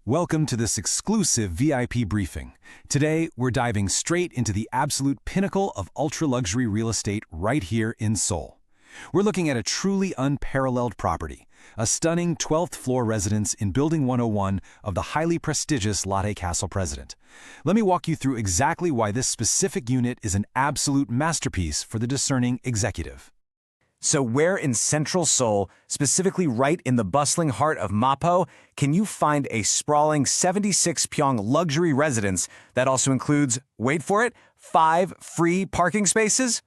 Welcome to this exclusive VIP briefing. Today, we're diving straight into the absolute pinnacle of ultra-luxury real estate right here in Seoul. We're looking at a truly unparalleled property, a stunning 12th floor residence in Building 101 of the highly prestigious Lotte Castle President. Let me walk you through exactly why this specific unit is an absolute masterpiece for the discerning executive. So where in central Seoul, specifically right in the bustling heart of Mapo, can you find a sprawling 76 pyong luxury residence that also includes, wait for it, 5 free parking spaces?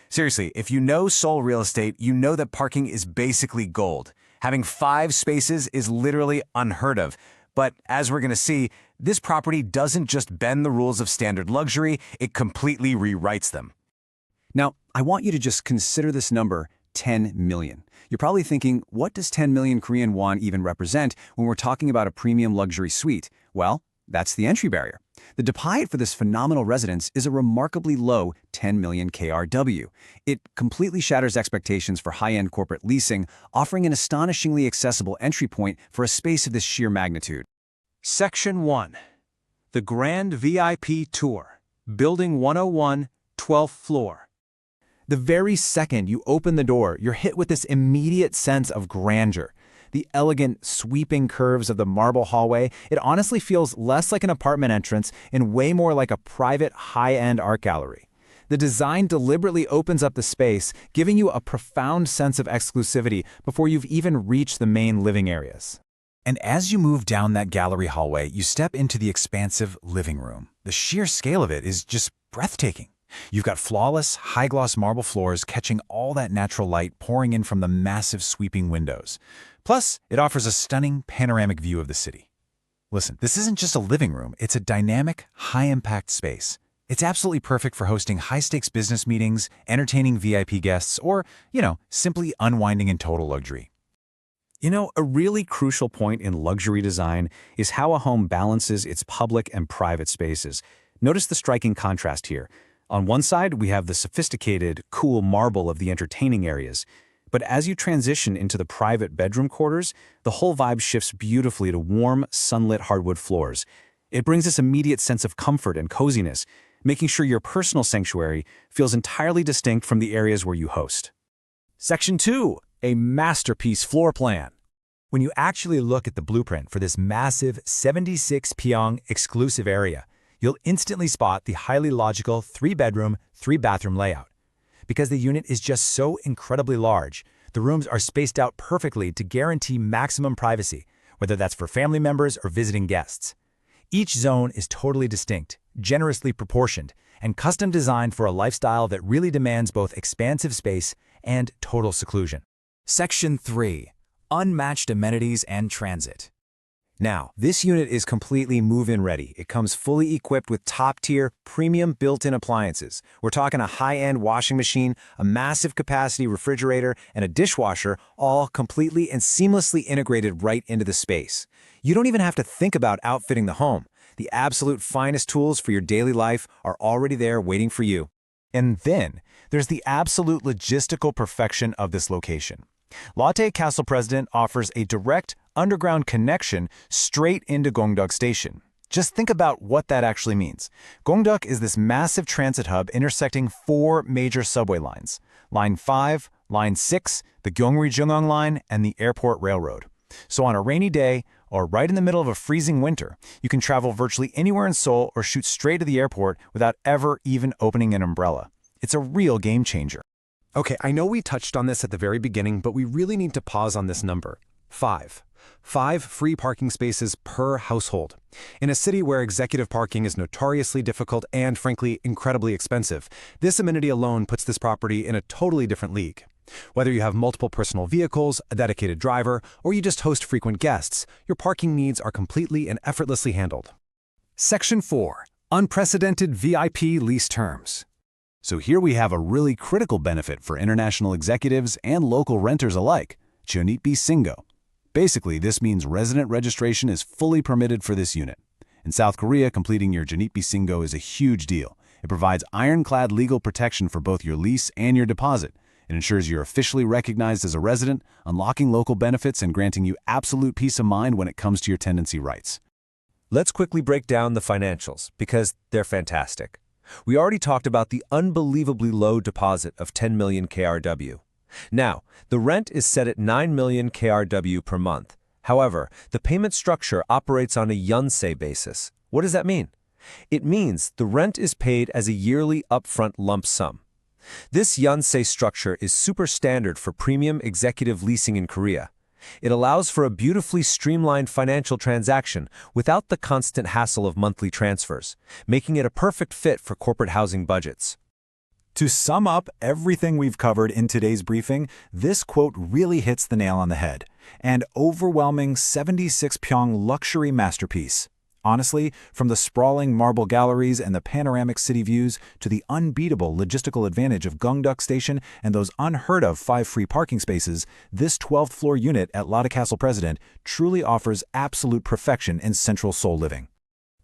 Seriously, if you know Seoul real estate, you know that parking is basically gold. Having 5 spaces is literally unheard of. But as we're going to see, this property doesn't just bend the rules of standard luxury, it completely rewrites them. Now, I want you to just consider this number, 10 million. You're probably thinking, what does 10 million Korean won even represent when we're talking about a premium luxury suite? Well, that's the entry barrier. The deposit for this phenomenal residence is a remarkably low 10 million KRW. It completely shatters expectations for high-end corporate leasing, offering an astonishingly accessible entry point for a space of this sheer magnitude. Section 1. The Grand VIP Tour. Building 101, 12th floor. The very second you open the door, you're hit with this immediate sense of grandeur. The elegant, sweeping curves of the marble hallway, it honestly feels less like an apartment entrance and way more like a private, high-end art gallery. The design deliberately opens up the space, giving you a profound sense of exclusivity before you've even reached the main living areas. And as you move down that gallery hallway, you step into the expansive living room. The sheer scale of it is just breathtaking. You've got flawless, high-gloss marble floors catching all that natural light pouring in from the massive sweeping windows. Plus, it offers a stunning panoramic view of the city. Listen, this isn't just a living room, it's a dynamic, high-impact space. It's absolutely perfect for hosting high-stakes business meetings, entertaining VIP guests, or, simply unwinding in total luxury. A really crucial point in luxury design is how a home balances its public and private spaces. Notice the striking contrast here. On one side, we have the sophisticated, cool marble of the entertaining areas. But as you transition into the private bedroom quarters, the whole vibe shifts beautifully to warm, sunlit hardwood floors. It brings this immediate sense of comfort and coziness, making sure your personal sanctuary feels entirely distinct from the areas where you host. Section 2. A masterpiece floor plan. When you actually look at the blueprint for this massive 76 pyong exclusive area, you'll instantly spot the highly logical 3-bedroom, 3-bathroom layout. Because the unit is just so incredibly large, the rooms are spaced out perfectly to guarantee maximum privacy, whether that's for family members or visiting guests. Each zone is totally distinct, generously proportioned, and custom designed for a lifestyle that really demands both expansive space and total seclusion. Section 3. Unmatched amenities and transit. Now, this unit is completely move-in ready. It comes fully equipped with top-tier, premium built-in appliances. We're talking a high-end washing machine, a massive capacity refrigerator, and a dishwasher, all completely and seamlessly integrated right into the space. You don't even have to think about outfitting the home. The absolute finest tools for your daily life are already there waiting for you. And then, there's the absolute logistical perfection of this location. Lotte Castle President offers a direct underground connection straight into Gongdeok Station. Just think about what that actually means. Gongdeok is this massive transit hub intersecting 4 major subway lines: Line 5, Line 6, the Gyeongri-Jungong Line, and the Airport Railroad. So on a rainy day, or right in the middle of a freezing winter, you can travel virtually anywhere in Seoul or shoot straight to the airport without ever even opening an umbrella. It's a real game changer. Okay, I know we touched on this at the very beginning, but we really need to pause on this number. 5. 5 free parking spaces per household. In a city where executive parking is notoriously difficult and, frankly, incredibly expensive, this amenity alone puts this property in a totally different league. Whether you have multiple personal vehicles, a dedicated driver, or you just host frequent guests, your parking needs are completely and effortlessly handled. Section 4. Unprecedented VIP lease terms. So here we have a really critical benefit for international executives and local renters alike, Jeonitbi Singo. Basically, this means resident registration is fully permitted for this unit. In South Korea, completing your Jeonitbi Singo is a huge deal. It provides ironclad legal protection for both your lease and your deposit. It ensures you're officially recognized as a resident, unlocking local benefits and granting you absolute peace of mind when it comes to your tenancy rights. Let's quickly break down the financials, because they're fantastic. We already talked about the unbelievably low deposit of 10 million KRW. Now, the rent is set at 9 million KRW per month. However, the payment structure operates on a Yunsei basis. What does that mean? It means the rent is paid as a yearly upfront lump sum. This Yunsei structure is super standard for premium executive leasing in Korea. It allows for a beautifully streamlined financial transaction without the constant hassle of monthly transfers, making it a perfect fit for corporate housing budgets. To sum up everything we've covered in today's briefing, this quote really hits the nail on the head. An overwhelming 76 pyong luxury masterpiece. Honestly, from the sprawling marble galleries and the panoramic city views to the unbeatable logistical advantage of Gangdok Station and those unheard-of 5 free parking spaces, this 12th-floor unit at Lotte Castle President truly offers absolute perfection in central Seoul living.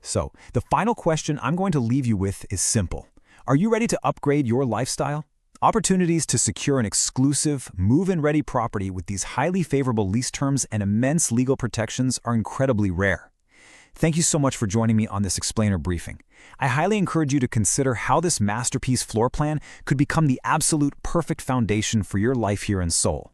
So, the final question I'm going to leave you with is simple. Are you ready to upgrade your lifestyle? Opportunities to secure an exclusive, move-in-ready property with these highly favorable lease terms and immense legal protections are incredibly rare. Thank you so much for joining me on this explainer briefing. I highly encourage you to consider how this masterpiece floor plan could become the absolute perfect foundation for your life here in Seoul.